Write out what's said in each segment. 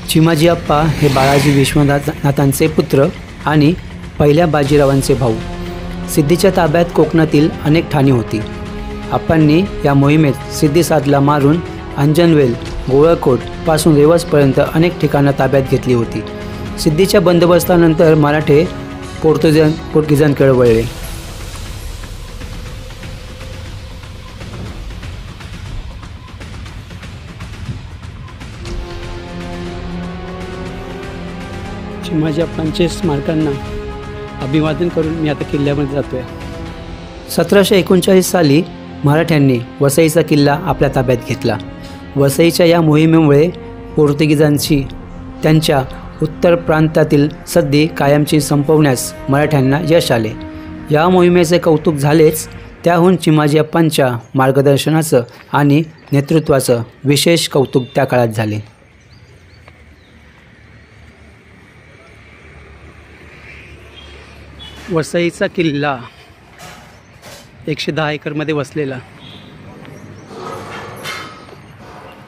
चिमाजी अप्पा हे बाळाजी विश्वनाथांचे पुत्र आणि पहिल्या बाजीरावांचे भाऊ. सिद्धीच्या ताब्यात कोकणातील अनेक ठाणी होती. अप्पांनी या मोहिमेत सिद्धी साधला मारून अंजनवेल गोळकोट पासून रेवसपर्यंत अनेक ठिकाणं ताब्यात घेतली होती. सिद्धीच्या बंदोबस्तानंतर मराठे पोर्तुगीजांकडे वळले. चिमाजी अप्पांचे स्मारकांना अभिवादन करून मी आता किल्ल्यामध्ये जातोय. 1739 साली मराठ्यांनी वसईचा किल्ला आपल्या ताब्यात घेतला. वसईच्या या मोहिमेमुळे पोर्तुगीजांची त्यांच्या उत्तर प्रांतातील सद्दी कायमची संपवण्यास मराठ्यांना यश आले. या मोहिमेचे कौतुक झालेच, त्याहून चिमाजी अप्पांच्या मार्गदर्शनाचं आणि नेतृत्वाचं विशेष कौतुक त्या काळात झाले. वसईचा किल्ला 110 एकरमध्ये वसलेला.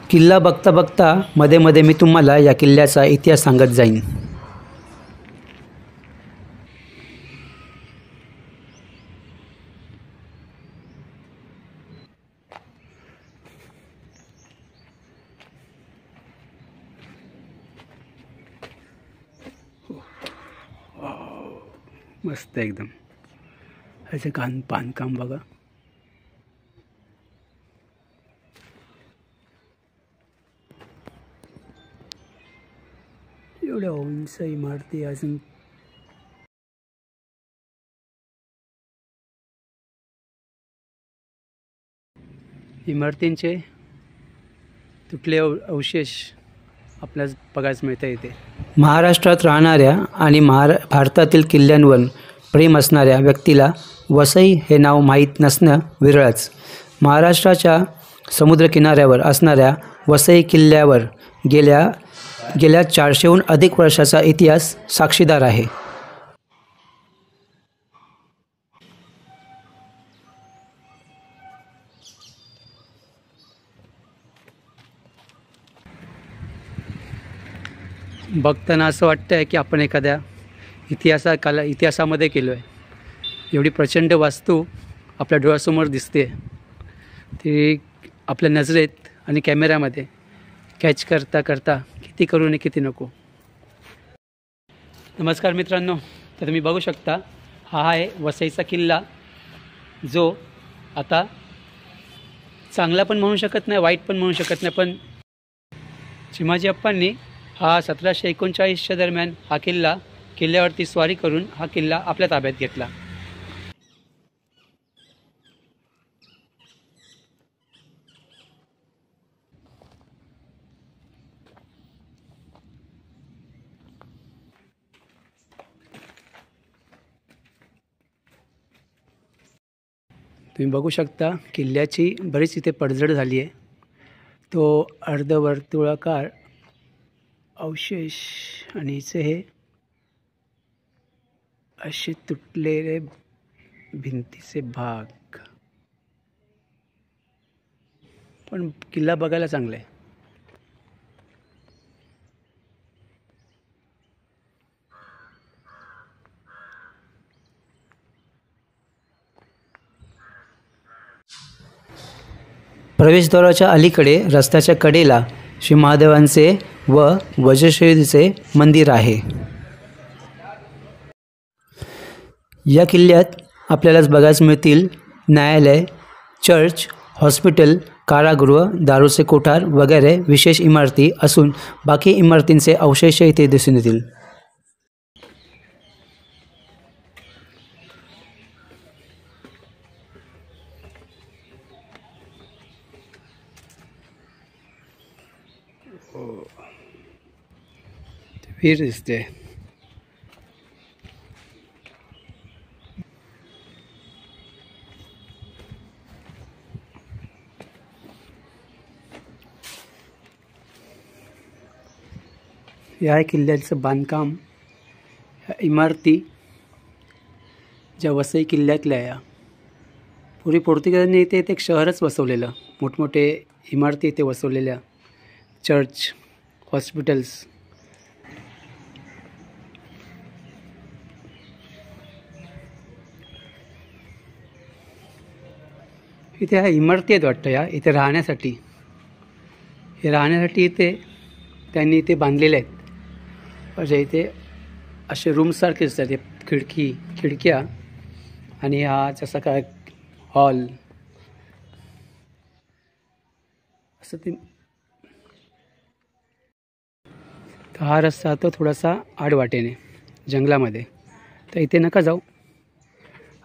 किल्ला बघता बघता मध्ये मध्ये मी तुम्हाला या किल्ल्याचा इतिहास सांगत जाईन. मस्त एकदम. ह्याचे बांधकाम बघा. एवढ्या उंच इमारती अजून इमारतींचे तुटले अवशेष आपल्याला बघायला मिळता येते. महाराष्ट्रात राहणाऱ्या आणि भारतातील किल्ल्यांवर प्रेम असणाऱ्या व्यक्तीला वसई हे नाव माहीत नसणं विरळच. महाराष्ट्राच्या समुद्रकिनाऱ्यावर असणाऱ्या वसई किल्ल्यावर गेल्या 400हून अधिक वर्षाचा इतिहास साक्षीदार आहे. बघताना असं वाटतं आहे की आपण एखाद्या इतिहासामध्ये केलो आहे. एवढी प्रचंड वास्तू आपल्या डोळ्यासमोर दिसते, ती आपल्या नजरेत आणि कॅमेऱ्यामध्ये कॅच करता किती करू आणि किती नको. नमस्कार मित्रांनो, तर तुम्ही बघू शकता हा आहे वसईचा किल्ला, जो आता चांगला पण म्हणू शकत नाही, वाईट पण म्हणू शकत नाही. पण चिमाजी अप्पांनी हा 1739च्या दरम्यान हा किल्ल्यावरती स्वारी करून हा किल्ला आपल्या ताब्यात घेतला. तुम्ही बघू शकता किल्ल्याची बरीच इथे पडझड झाली आहे. तो अर्धवर्तुळाकार अवशेष आणि हिचे हे असे तुटलेले भिंतीचे भाग, पण किल्ला बघायला चांगला आहे. प्रवेशद्वाराच्या अलीकडे रस्त्याच्या कडेला श्री महादेवांचे व वज्रश्रीचे मंदिर आहे. या किल्ल्यात आपल्यालाच बघायला मिळतील न्यायालय, चर्च, हॉस्पिटल, कारागृह, दारूचे कोठार वगैरे विशेष इमारती असून बाकी इमारतींचे अवशेष इथे दिसून येतील. विहीर दिसते. या किल्ल्याचं बांधकाम, इमारती ज्या वसई किल्ल्यातल्या या पूर्वी पोर्तुगीजांनी इथे एक शहरच वसवलेलं. मोठमोठे इमारती इथे वसवलेल्या, चर्च, हॉस्पिटल्स इथे ह्या इमारती आहेत वाटतं, या इथे राहण्यासाठी. हे राहण्यासाठी इथे त्यांनी इथे बांधलेले आहेत. म्हणजे इथे असे रूमसारखे असतात, हे खिडक्या आणि हा जसा काय हॉल असं ते. तर हा रस्ता तो थोडासा आडवाटेने जंगलामध्ये, तर इथे नका जाऊ.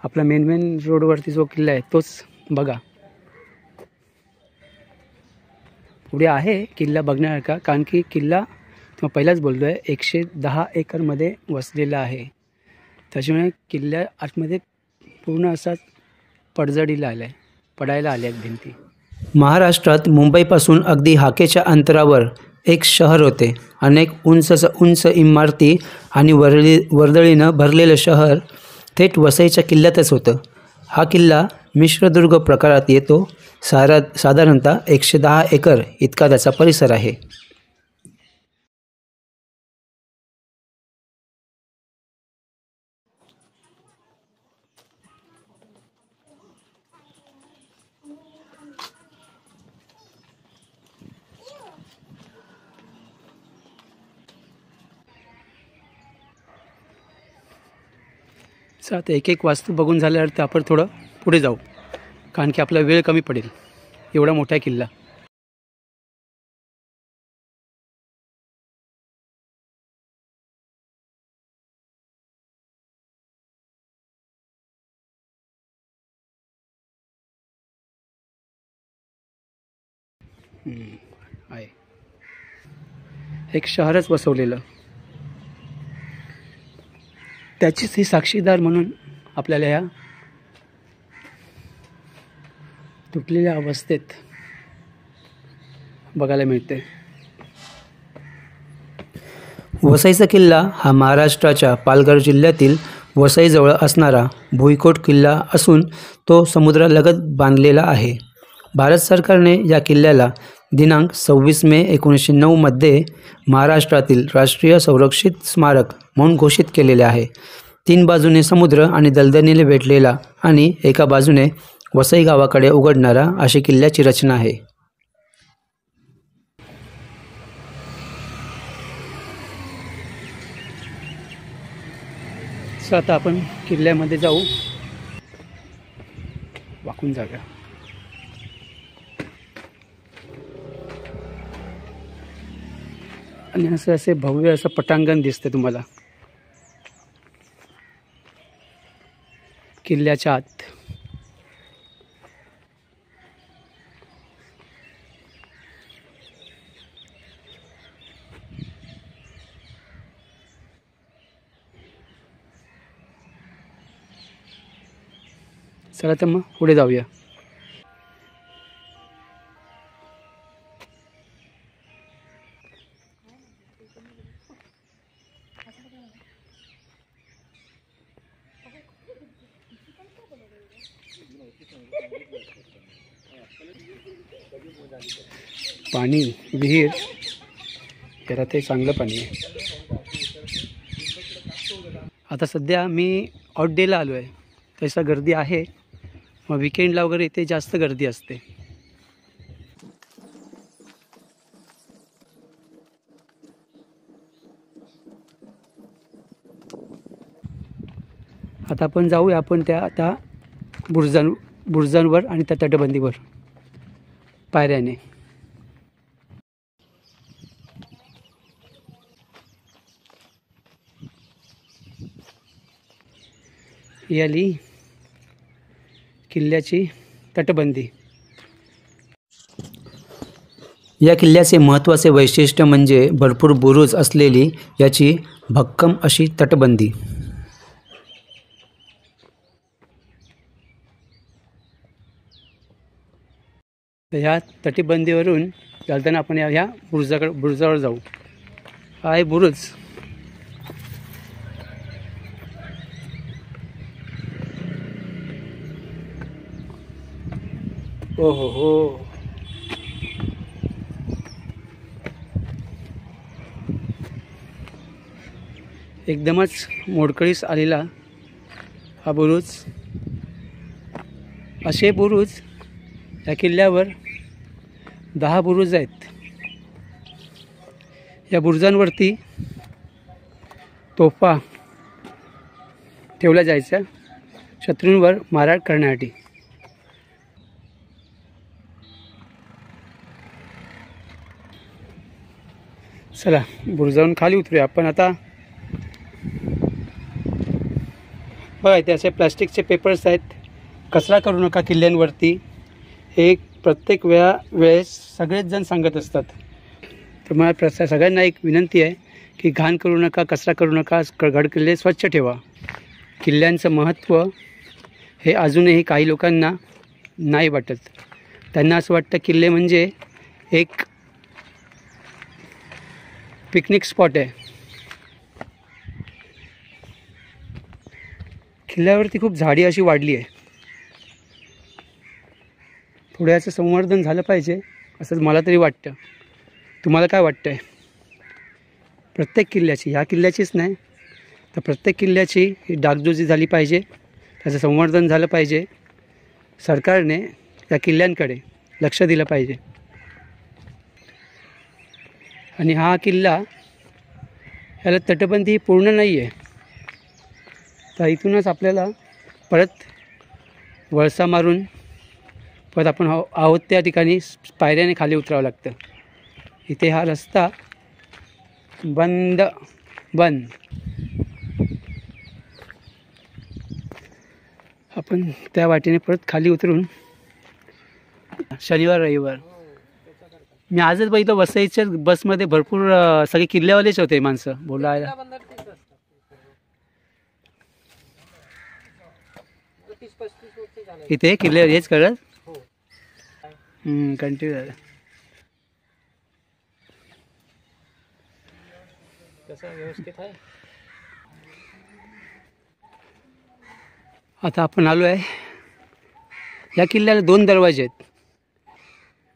आपला मेन रोडवरती जो किल्ला आहे तोच बघा. पुढे आहे किल्ला बघण्यासारखा, कारण की किल्ला तुम्हाला पहिलाच बोललो आहे 110 एकरमध्ये वसलेला आहे. त्याच्यामुळे किल्ल्या आतमध्ये पूर्ण असा पडझडीला आला आहे, पडायला आल्या आहेत भिंती. महाराष्ट्रात मुंबईपासून अगदी हाकेच्या अंतरावर एक शहर होते. अनेक उंच इमारती आणि वर्दळीनं भरलेलं शहर थेट वसईच्या किल्ल्यातच होतं. हा किल्ला मिश्रदुर्ग प्रकारात येतो. साधारणतः 110 एकर इतका त्याचा परिसर आहे. आता एक वास्तू बघून झाल्यावर आपण थोडं पुढे जाऊ, कारण की आपला वेळ कमी पडेल. एवढा मोठा किल्ला. आहे एक शहरच वसवलेलं, त्याचीच ही साक्षीदार म्हणून आपल्याला ह्या तुटलेल्या अवस्थेत बघायला मिळते. वसईचा किल्ला हा महाराष्ट्राच्या पालघर जिल्ह्यातील वसईजवळ असणारा भुईकोट किल्ला असून तो समुद्रालगत बांधलेला आहे. भारत सरकारने या किल्ल्याला दिनांक 26 मे 1909 मध्ये महाराष्ट्रातील राष्ट्रीय संरक्षित स्मारक म्हणून घोषित केलेले आहे. 3 बाजूने समुद्र आणि दलदलीने वेढलेला आणि एका बाजूने वसई गावाकडे उघडणारा अशी किल्ल्याची रचना आहे. आता आपण किल्ल्यामध्ये जाऊ, वाकून जागा. आणि असे भव्य असं पटांगण दिसते तुम्हाला किल्ल्याच्या आत. चला तर मग पुढे जाऊया. पाणी विहीर, त्याला ते चांगलं पाणी आहे. आता सध्या मी आउट डेला आलो आहे, तसा गर्दी आहे. मग विकेंडला वगैरे इथे जास्त गर्दी असते. आता आपण जाऊया त्या बुरुजांवर आणि त्या तटबंदीवर पायऱ्याने. ही आली किल्ल्याची तटबंदी. या किल्ल्याचे महत्त्वाचे वैशिष्ट्य म्हणजे भरपूर बुरुज असलेली याची भक्कम अशी तटबंदी. ह्या तटबंदीवरून चालताना आपण ह्या बुरुजावर जाऊ. हा आहे बुरुज. ओ हो, एकदमच मोडकळीस आलेला हा बुरुज. असे बुरुज या किल्ल्यावर 10 बुरुज आहेत. या बुरुजांवरती तोफा ठेवल्या जायच्या शत्रूंवर मारा करण्यासाठी. चला बुरुजावरून खाली उतरूया आपण आता. बघा इथे असे प्लास्टिकचे पेपर्स आहेत. कचरा करू नका किल्ल्यांवरती, हे प्रत्येक वेळेस सगळेच जण सांगत असतात. तर मला सगळ्यांना एक विनंती आहे की घाण करू नका, कचरा करू नका, गड किल्ले स्वच्छ ठेवा. किल्ल्यांचं महत्त्व हे अजूनही काही लोकांना नाही वाटत. त्यांना असं वाटतं किल्ले म्हणजे एक पिकनिक स्पॉट आहे. किल्ल्यावरती खूप झाडी अशी वाढली आहे. थोडं याचं संवर्धन झालं पाहिजे असं मला तरी वाटतं. तुम्हाला काय वाटतं आहे? प्रत्येक किल्ल्याची, ह्या किल्ल्याचीच नाही तर प्रत्येक किल्ल्याची ही डागडुजी झाली पाहिजे, त्याचं संवर्धन झालं पाहिजे. सरकारने या किल्ल्यांकडे लक्ष दिलं पाहिजे. आणि हा किल्ला याला तटबंदी पूर्ण नाही आहे, तर इथूनच आपल्याला परत वळसा मारून परत आपण आहोत त्या ठिकाणी पायऱ्याने खाली उतरावं लागतं. इथे हा रस्ता बंद. आपण त्या वाटेने परत खाली उतरून शनिवार रविवार मी आजच बघितलं वसईच्या बसमध्ये भरपूर सगळे किल्ल्यावालेच होते माणसं बोलायला. इथे किल्ले हेच करत कंटिन्यू झालं. व्यवस्थित आहे. आता आपण आलो आहे. या किल्ल्याला 2 दरवाजे आहेत.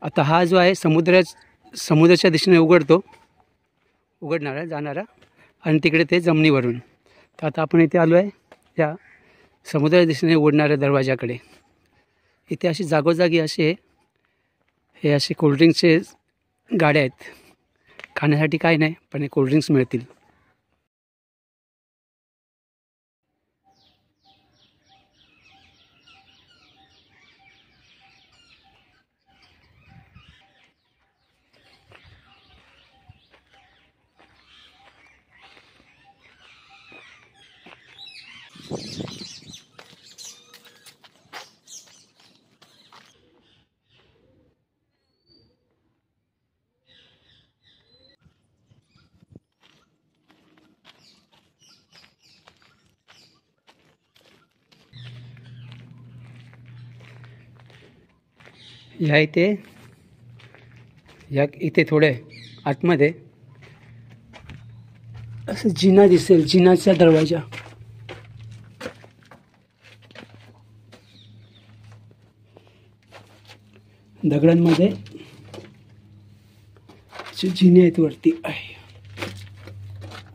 आता हा जो आहे समुद्राच्या दिशेने उघडणारा जाणारा, आणि तिकडे ते जमिनीवरून. तर आता आपण इथे आलो आहे या समुद्राच्या दिशेने उघडणाऱ्या दरवाजाकडे. इथे अशी जागोजागी हे असे कोल्ड्रिंक्सचे गाड्या आहेत. खाण्यासाठी काय नाही, पण हे कोल्ड्रिंक्स मिळतील. इथे थोडे आतमध्ये असं जिना दिसेल, जिनाचा दरवाजा. दगडांमध्ये जिने आहेत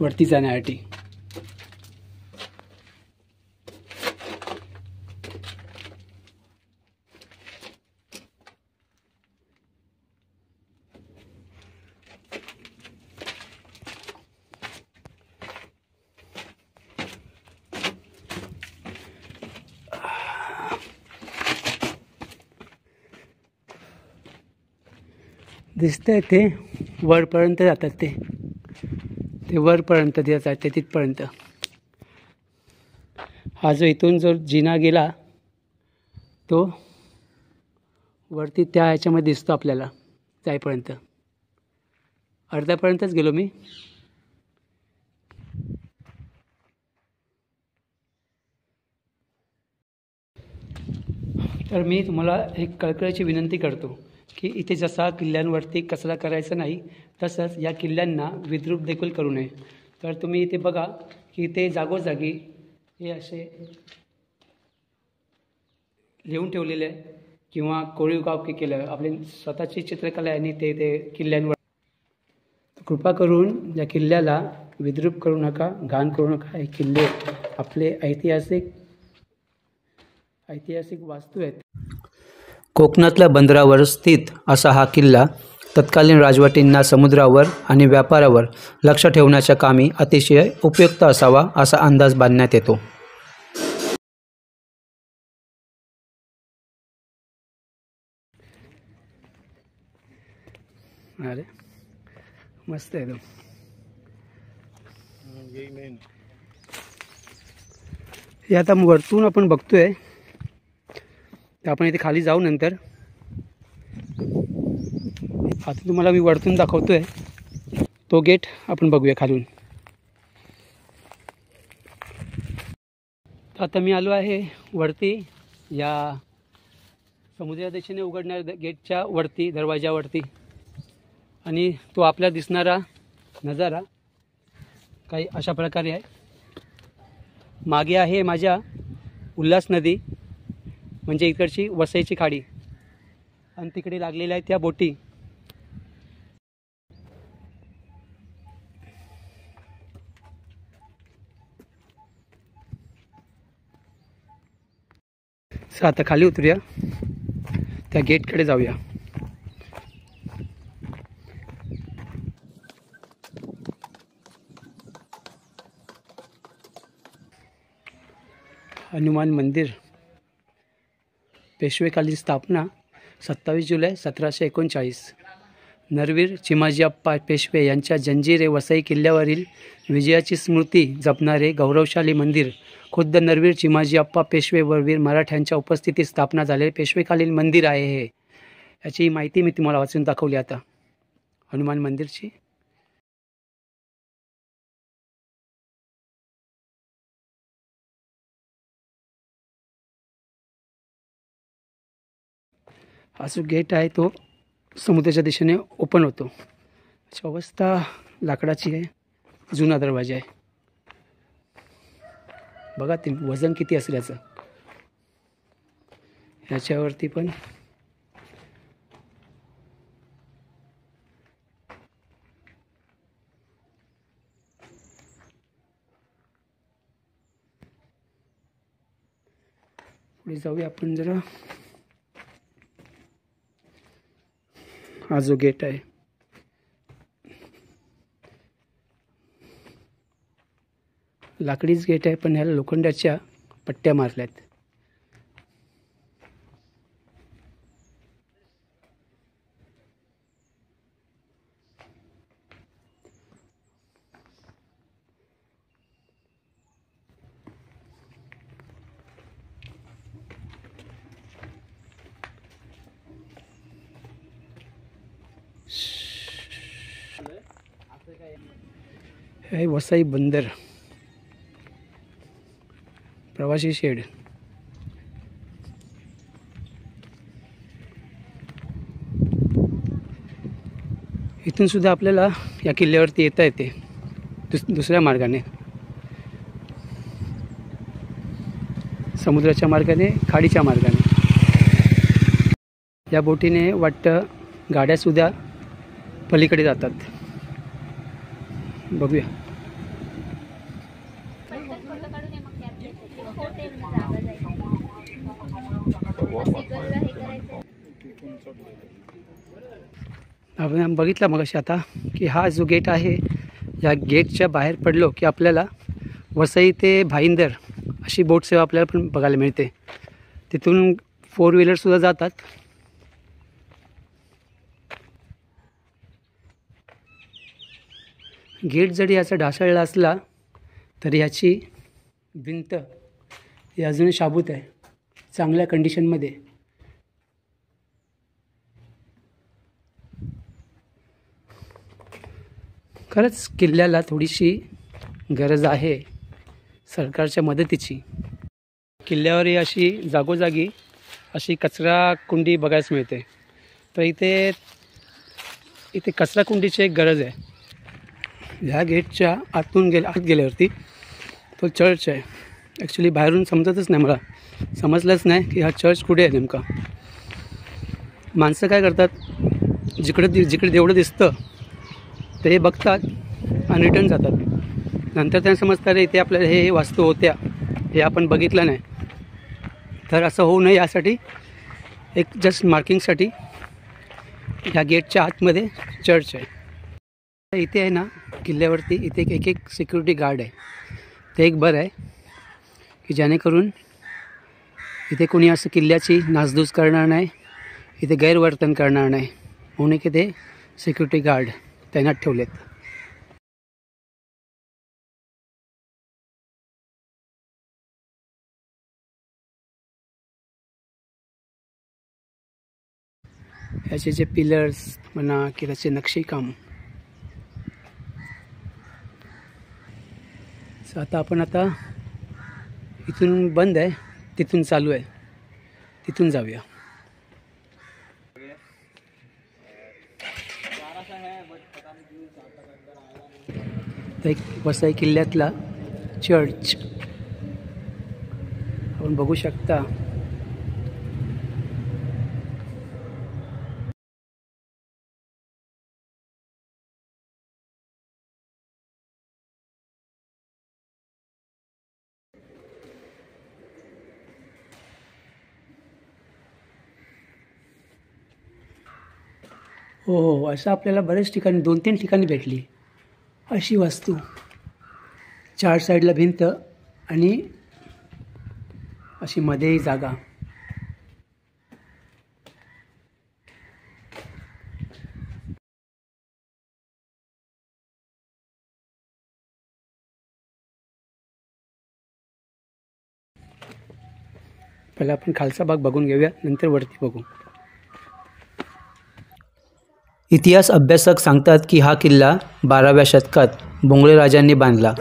वरती जाण्यासाठी. दिसतंय ते वरपर्यंत जातात. ते वरपर्यंत जातात, ते तिथपर्यंत. हा जो इथून जो जिना गेला तो वरती त्या ह्याच्यामध्ये दिसतो आपल्याला जाईपर्यंत. अर्ध्यापर्यंतच गेलो मी. तर मी तुम्हाला एक कळकळीची विनंती करतो की इथे जसा किल्ल्यांवरती कचरा करायचा नाही, तसंच या किल्ल्यांना विद्रूप देखील करू नये. तर तुम्ही इथे बघा की इथे जागोजागी हे असे लिहून ठेवलेले आहे किंवा कोरीव काम केलं. आपली स्वतःची चित्रकला आहे आणि ते किल्ल्यांवर. कृपा करून या किल्ल्याला विद्रूप करू नका, घाण करू नका. हे किल्ले आपले ऐतिहासिक वास्तू आहेत. कोकणातल्या बंदरावर स्थित असा हा किल्ला तत्कालीन राजवटींना समुद्रावर आणि व्यापारावर लक्ष ठेवण्याच्या कामी अतिशय उपयुक्त असावा असा अंदाज बांधण्यात येतो. अरे मस्त आहे. हे आता वरतून आपण बघतोय, तर आपण इथे खाली जाऊ नंतर. आता तुम्हाला मी वरतून दाखवतोय तो गेट, आपण बघूया खालून. आता मी आलो आहे वरती, या समुद्रा दिशेने उघडणाऱ्या गेटच्या वरती, दरवाजावरती. आणि तो आपला दिसणारा नजारा काही अशा प्रकारे आहे. मागे आहे माझ्या उल्हास नदी, म्हणजे इकडची वसईची खाडी, आणि तिकडे लागलेल्या आहेत त्या बोटी. आता खाली उतरूया, त्या गेटकडे जाऊया. हनुमान मंदिर, पेशवेकालीन स्थापना 27 जुलै 1739. नरवीर चिमाजीअप्पा पेशवे यांच्या जंजिरे वसई किल्ल्यावरील विजयाची स्मृती जपणारे गौरवशाली मंदिर. खुद्द नरवीर चिमाजीअप्पा पेशवे व वीर मराठ्यांच्या उपस्थितीत स्थापना झालेले पेशवेकालीन मंदिर आहे हे. याची माहिती मी तुम्हाला वाचून दाखवली आता, हनुमान मंदिरची. हा जो गेट आहे तो समुद्राच्या दिशेने ओपन होतो. याची अवस्था लाकडाची आहे, जुना दरवाजा आहे. बघा ते वजन किती असेल याचं. याच्यावरती पण पुढे जाऊया आपण जरा. हा जो गेट आहे लाकडीच गेट आहे, पण ह्याला लोखंडाच्या पट्ट्या मारल्यात. हे वसई बंदर, प्रवासी शेड. इथून सुद्धा आपल्याला या किल्ल्यावरती येता येते दुसऱ्या मार्गाने, समुद्राच्या मार्गाने, खाडीच्या मार्गाने. या बोटीने वाटतं गाड्यासुद्धा पलीकडे जातात. बघूया. आपण बघितलं मगाशी आता की हा जो गेट आहे, या गेटच्या बाहेर पडलो की आपल्याला वसई ते भाईंदर अशी बोट सेवा आपल्याला पण बघायला मिळते. तिथून 4 व्हीलरसुद्धा जातात. गेट जरी याचा ढासळला असला तरी याची भिंत ही अजून शाबूत आहे, चांगल्या कंडिशनमध्ये. खरंच किल्ल्याला थोडीशी गरज आहे सरकारच्या मदतीची. किल्ल्यावरही अशी जागोजागी अशी कचरा कुंडी बघायला मिळते, तर इथे कचरा कुंडीची एक गरज आहे. ह्या गेटच्या आत गेल्यावरती तो चर्च आहे. ॲक्च्युली बाहेरून समजतच नाही, मला समजलंच नाही की हा चर्च कुठे आहे नेमका. माणसं काय करतात, जिकडे जेवढं दिसतं ते बघतात आणि रिटर्न जातात. नंतर त्यांना समजतं रे इथे आपल्याला हे वास्तू होत्या, हे आपण बघितलं नाही. तर असं होऊ नये यासाठी एक जस्ट मार्किंगसाठी ह्या गेटच्या आतमध्ये चर्च आहे. इथे आहे ना किल्ल्यावरती इथे एक एक सिक्युरिटी गार्ड आहे. ते एक बरं आहे की जेणेकरून इथे कोणी असं किल्ल्याची नासधूस करणार नाही, इथे गैरवर्तन करणार नाही म्हणून इथे सिक्युरिटी गार्ड तैनात ठेवलेत. ह्याचे जे पिलर्स म्हणा की त्याचे नक्षीकाम. आता आपण इथून बंद आहे, तिथून चालू आहे, तिथून जाऊया. एक वसई किल्ल्यातला चर्च आपण बघू शकता. हो, असं आपल्याला बरेच ठिकाणी 2-3 ठिकाणी भेटली अशी वास्तू. 4 साईडला भिंत आणि अशी मध्येही जागा. पहिला आपण खालचा भाग बघून घेऊया, नंतर वरती बघू. इतिहास अभ्यासक सांगतात की हा किल्ला 12व्या शतकात बोंगळे राजांनी बांधला.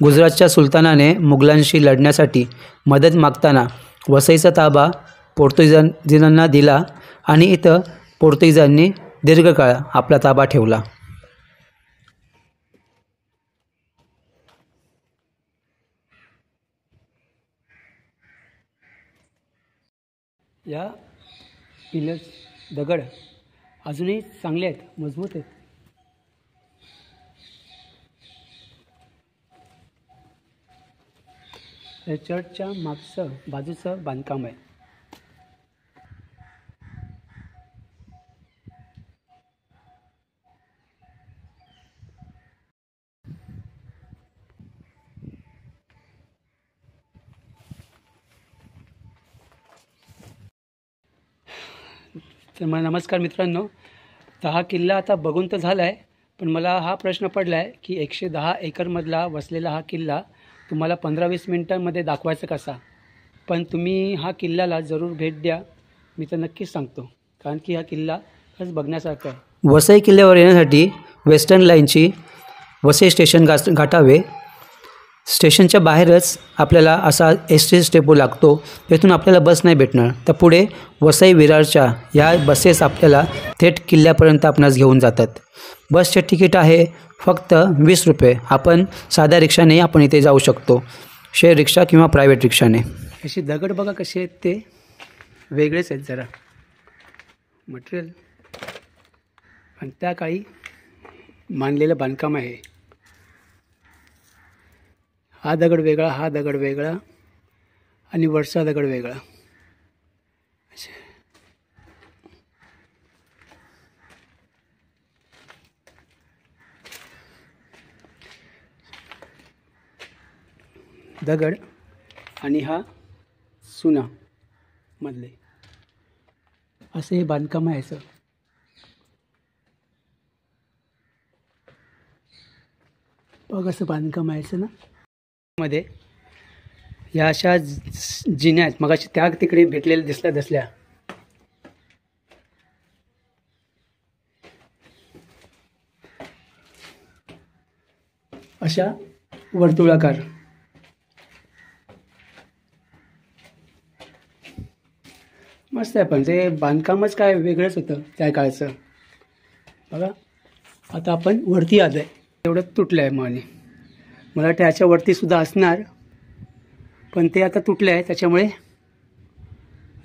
गुजरातच्या सुलतानाने मुघलांशी लढण्यासाठी मदत मागताना वसईचा ताबा पोर्तुगीजांना दिला आणि इथं पोर्तुगीजांनी दीर्घकाळ आपला ताबा ठेवला. या पिलर्स दगड अजूनही चांगले आहेत, मजबूत आहेत. हे चर्चच्या मागचं बाजूचं बांधकाम आहे. तर मला नमस्कार मित्रांनो. तर हा किल्ला आता बघून तर झाला आहे, पण मला हा प्रश्न पडला आहे की 110 एकरमधला वसलेला हा किल्ला तुम्हाला 15-20 मिनटांमध्ये दाखवायचा कसा. पण तुम्ही हा किल्ल्याला जरूर भेट द्या, मी तर नक्कीच सांगतो, कारण की हा किल्ला खरंच बघण्यासारखा आहे. वसई किल्ल्यावर येण्यासाठी वेस्टर्न लाईनची वसई स्टेशन गाठावे. स्टेशनच्या बाहेरच आपल्याला असा एस-टी स्टेपो लागतो, तिथून आपल्याला बस नाही भेटणार. तर पुढे वसई विरारच्या ह्या बसेस आपल्याला थेट किल्ल्यापर्यंत आपणास घेऊन जातात. बसचे तिकीट आहे फक्त 20 रुपये. आपण साध्या रिक्षाने आपण इथे जाऊ शकतो, शेअर रिक्षा किंवा प्रायव्हेट रिक्षाने. अशी दगड बघा कसे आहेत, ते वेगळेच आहेत जरा मटेरियल, आणि त्या काळी मानलेलं बांधकाम आहे. हा दगड वेगळा, हा दगड वेगळा आणि वरचा दगड वेगळा. दगड आणि हा सुना मधले असे हे बांधकाम आहे. सर बघ असं बांधकाम आहे ना मध्ये. या अशा जिन्या आहेत, मगाशी त्या तिकडे भेटलेल्या दिसल्या. अशा वर्तुळाकार. मस्त आहे, पण ते बांधकामच काय वेगळंच होतं त्या काळचं. बघा आता आपण वरती आलो आहे, एवढं तुटलं आहे. मला वाटतं ह्याच्या वरती सुद्धा असणार, पण ते आता तुटले आहे त्याच्यामुळे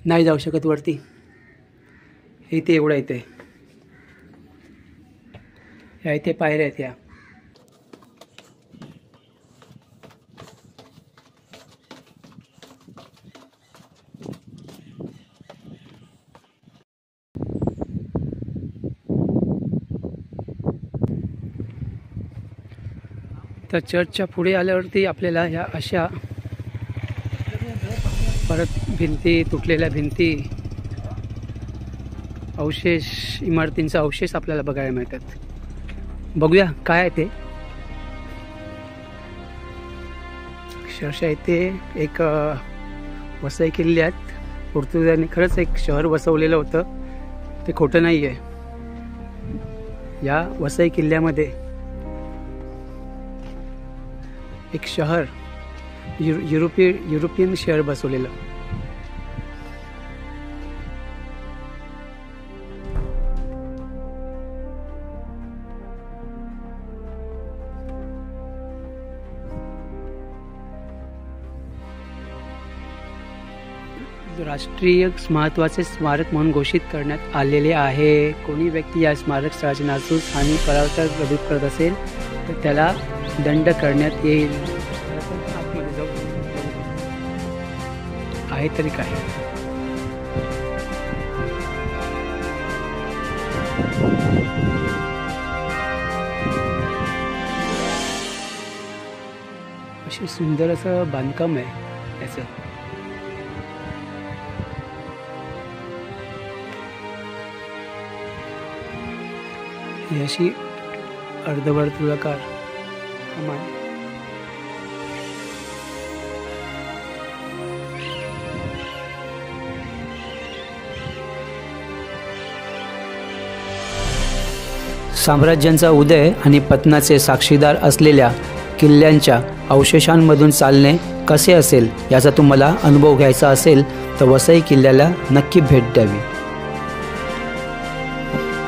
नाही जाऊ शकत वरती. इथे एवढं येते, ह्या इथे पायऱ्या आहेत. ह्या तर चर्चच्या पुढे आल्यावरती आपल्याला ह्या अशा परत भिंती, तुटलेल्या भिंती, अवशेष, इमारतींचा अवशेष आपल्याला बघायला मिळतात. बघूया काय आहे ते. अक्षरशः इथे एक वसई किल्ल्यात पोर्तुगीजांनी खरंच एक शहर वसवलेलं होतं, ते खोटं नाही आहे. या वसई किल्ल्यामध्ये एक शहर, युरोपियन शहर बसवलेलं. राष्ट्रीय महत्त्वाचे स्मारक म्हणून घोषित करण्यात आलेले आहे. कोणी व्यक्ती या स्मारक स्थळाची नासूस आणि परावर्तक प्रदूषित करत असेल तर त्याला दंड करण्यात येईल. आतमध्ये जाऊ आहे तरी काय. अशी सुंदर असं बांधकाम आहे याचं. ही अशी अर्धवर्तुळाकार कमान. साम्राज्यांचा उदय आणि पतनाचे साक्षीदार असलेल्या किल्ल्यांच्या अवशेषांमधून चालणे कसे असेल याचा तुम्हाला अनुभव घ्यायचा असेल तर वसई किल्ल्याला नक्की भेट द्यावी.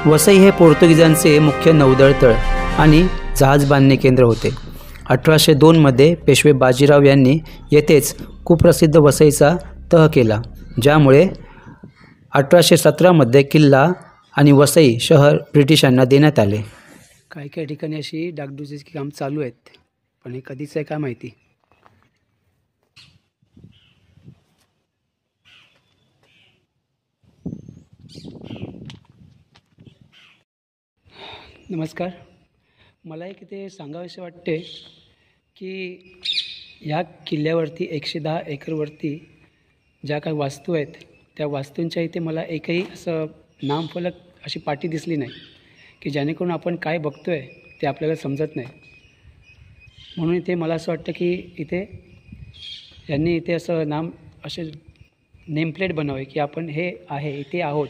वसई हे पोर्तुगीजांचे मुख्य नौदळ तळ आणि जहाज बांधणी केंद्र होते. 1802 मध्ये पेशवे बाजीराव यांनी येथेच कुप्रसिद्ध वसईचा तह केला, ज्यामुळे 1817 मध्ये किल्ला आणि वसई शहर ब्रिटिशांना देण्यात आले. काही काही ठिकाणी अशी डागडुजीची काम चालू आहेत, पण हे कधीच आहे काय माहिती. नमस्कार. मला एक इथे सांगावेसे वाटते की या किल्ल्यावरती 110 एकरवरती ज्या काही वास्तू आहेत त्या वास्तूंच्या इथे मला एकही असं नामफलक, अशी पाटी दिसली नाही की जेणेकरून आपण काय बघतो आहे ते आपल्याला समजत नाही. म्हणून इथे मला असं वाटतं की इथे यांनी इथे असं नाम, असे नेमप्लेट बनावे की आपण हे आहे, इथे आहोत.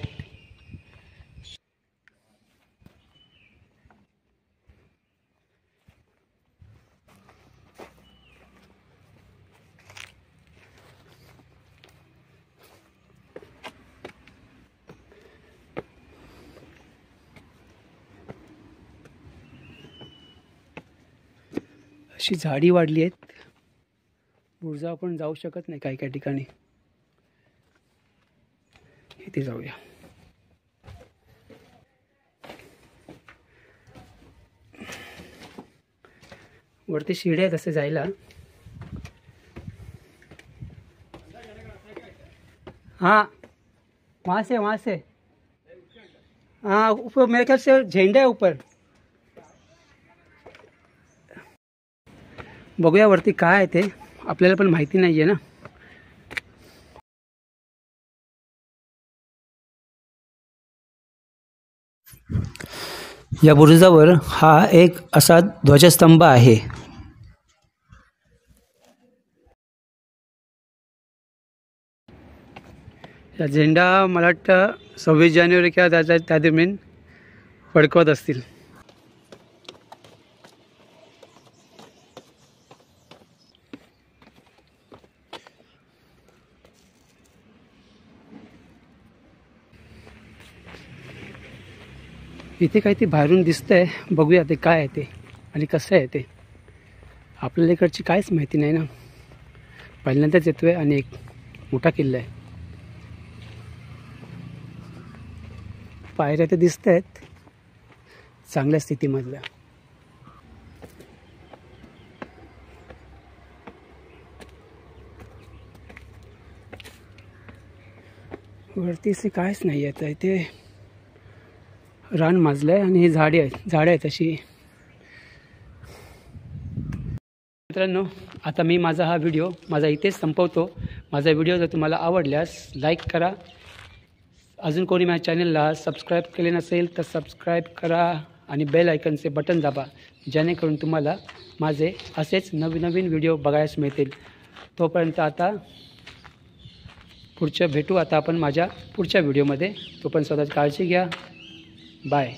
अशी झाडी वाढली आहेत, बुरजा आपण जाऊ शकत नाही काही काही ठिकाणी. इथे जाऊया. वरती शिड्या आहेत असे जायला. हाँ वहाँ से हाँ, ऊपर मेरे ख्याल से झंडा है ऊपर. बघूया वरती काय आहे ते, आपल्याला पण माहिती नाही आहे ना. या बुरुजावर हा एक असा ध्वजस्तंभ आहे. या झेंडा मला वाटतं 26 जानेवारी किंवा त्या दरम्यान फडकवत असतील. इथे काही ते बाहेरून दिसतंय, बघूया ते काय आहे ते आणि कसं आहे ते. आपल्याला इकडची काहीच माहिती नाही ना, पहिल्यांदाच येतोय आणि एक मोठा किल्ला आहे. पायऱ्या ते दिसत आहेत चांगल्या स्थितीमधल्या. वरती असे काहीच नाही आहे. तर इथे रान माजलं आहे आणि हे झाडे आहेत अशी. मित्रांनो, आता मी माझा व्हिडिओ इथेच संपवतो. माझा व्हिडिओ जर तुम्हाला आवडल्यास लाईक करा. अजून कोणी माझ्या चॅनलला सबस्क्राईब केले नसेल तर सबस्क्राईब करा आणि बेल आयकनचे बटन दाबा, जेणेकरून तुम्हाला माझे असेच नवीन व्हिडिओ बघायला मिळतील. तोपर्यंत आता भेटू आता आपण माझ्या पुढच्या व्हिडिओमध्ये. तोपर्यंत स्वतःची काळजी घ्या. बाय.